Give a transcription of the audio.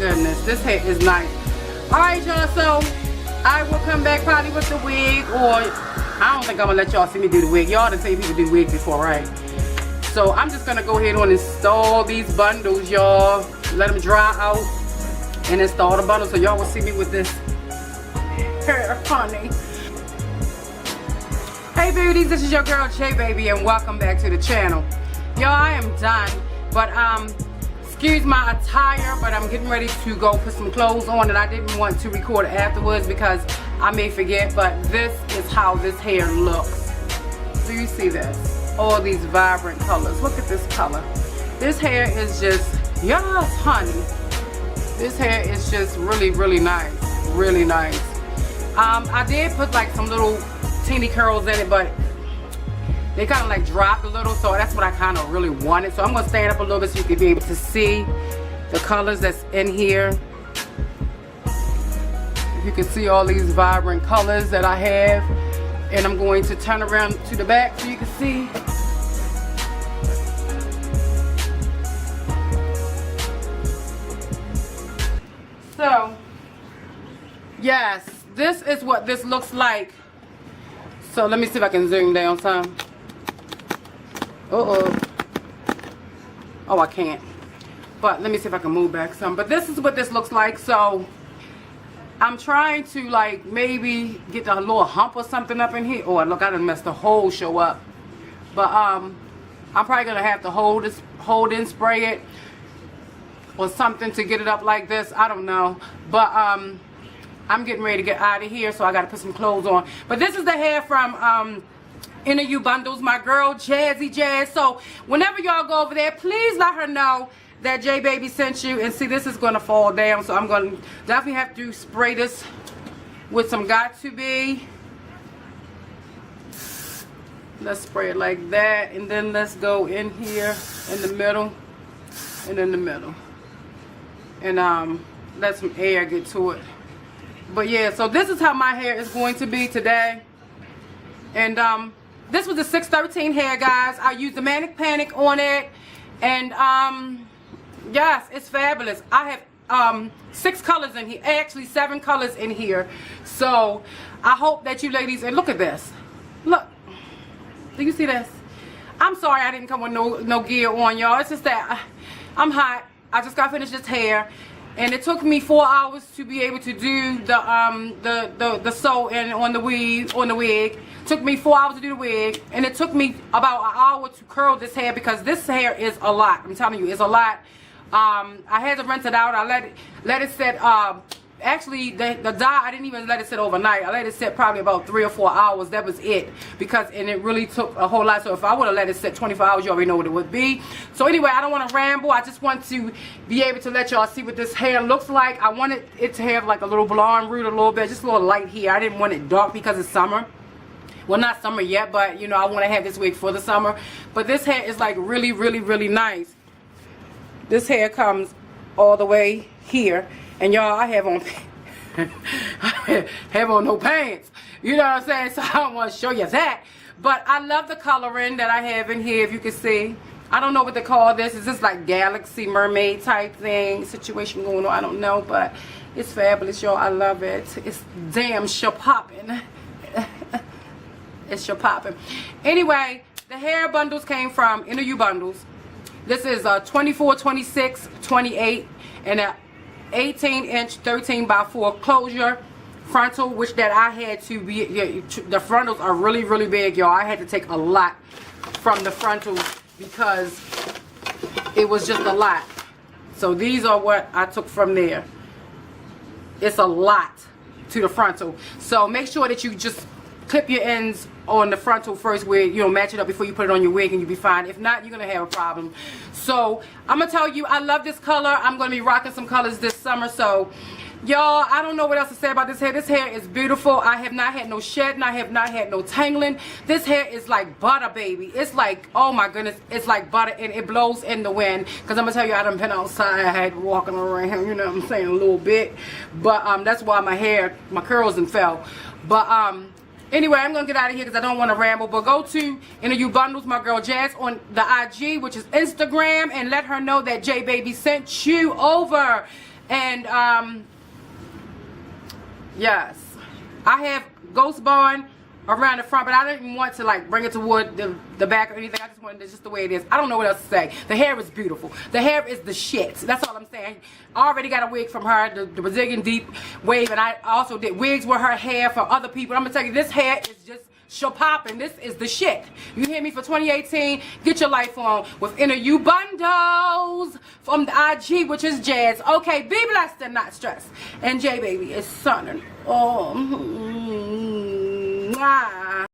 goodness, this hair is nice. Alright y'all, so I will come back probably with the wig, or I don't think I'm gonna let y'all see me do the wig. Y'all done seen people do wigs before, right? So I'm just gonna go ahead and install these bundles, y'all. Let them dry out and install the bundles so y'all will see me with this hair, honey. Hey beauties, this is your girl J Baby and welcome back to the channel. Y'all, I am done, but excuse my attire, but I'm getting ready to go put some clothes on, and I didn't want to record afterwards because I may forget, but this is how this hair looks. Do you see this? All these vibrant colors. Look at this color. This hair is just, yes honey, this hair is just really, really nice. Really nice. I did put like some little teeny curls in it, but they kind of like dropped a little, so that's what I kind of really wanted. So I'm going to stand up a little bit so you can be able to see the colors that's in here. You can see all these vibrant colors that I have. And I'm going to turn around to the back so you can see. So, yes, this is what this looks like. So let me see if I can zoom down some. Oh, I can't. But let me see if I can move back some. But this is what this looks like. So I'm trying to like maybe get a little hump or something up in here. Oh, look, I done messed the whole show up. But I'm probably gonna have to hold and spray it or something to get it up like this. I don't know. But I'm getting ready to get out of here, so I gotta put some clothes on. But this is the hair from Inneryoubundles, my girl Jazzy Jazz. So whenever y'all go over there, please let her know that J Baby sent you. And see, this is gonna fall down, so I'm gonna definitely have to spray this with some Got To Be. Let's spray it like that, and then let's go in here in the middle and in the middle, and let some air get to it. But yeah, so this is how my hair is going to be today. And this was a 613 hair, guys. I used the Manic Panic on it, and yes, it's fabulous. I have 6 colors in here, actually 7 colors in here. So I hope that you ladies, and look at this. Look, do you see this? I'm sorry I didn't come with no gear on, y'all. It's just that I'm hot. I just got finished this hair, and it took me 4 hours to be able to do the sew in on the wig. Took me 4 hours to do the wig, and it took me about an hour to curl this hair because this hair is a lot. I'm telling you, it's a lot. I had to rinse it out. I let it sit. Actually, the dye, I didn't even let it sit overnight. I let it sit probably about 3 or 4 hours. That was it, and it really took a whole lot. So if I would have let it sit 24 hours, you already know what it would be. So anyway, I don't want to ramble. I just want to be able to let y'all see what this hair looks like. I wanted it to have like a little blonde root a little bit, just a little light here. I didn't want it dark because it's summer. Well, not summer yet, but you know, I want to have this wig for the summer. But this hair is like really, really, really nice. This hair comes all the way here. And y'all, I have on no pants. You know what I'm saying? So I don't want to show you that. But I love the coloring that I have in here, if you can see. I don't know what they call this. Is this like galaxy mermaid type thing situation going on? I don't know, but it's fabulous, y'all. I love it. It's damn sure popping. It's sure popping. Anyway, the hair bundles came from Inneryoubundles. This is a 24, 26, 28, and a 18-inch 13 by 4 closure frontal, which that I had to be. The frontals are really, really big, y'all. I had to take a lot from the frontals because it was just a lot. So these are what I took from there. It's a lot to the frontal. So make sure that you just clip your ends on the frontal first, where you know, match it up before you put it on your wig, and you'll be fine. If not, you're gonna have a problem. So I'm gonna tell you, I love this color. I'm gonna be rocking some colors this summer. So y'all, I don't know what else to say about this hair. This hair is beautiful. I have not had no shedding. I have not had no tangling. This hair is like butter, baby. It's like, oh my goodness, it's like butter, and it blows in the wind. Because I'm going to tell you, I done been outside. I had walking around, you know what I'm saying, a little bit. But that's why my curls done fell. But anyway, I'm going to get out of here because I don't want to ramble. But go to Inneryoubundles, my girl Jazz, on the IG, which is Instagram, and let her know that J Baby sent you over. And yes, I have Ghost Bond around the front, but I didn't want to like bring it toward the back or anything. I just wanted it just the way it is. I don't know what else to say. The hair is beautiful. The hair is the shit. That's all I'm saying. I already got a wig from her, the Brazilian deep wave, and I also did wigs with her hair for other people. I'm gonna tell you, this hair is just popping. This is the shit. You hear me? For 2018, get your life on with Inneryoubundles from the IG, which is Jazz. Okay, be blessed and not stressed. And J baby is sunning. Oh. Mwah.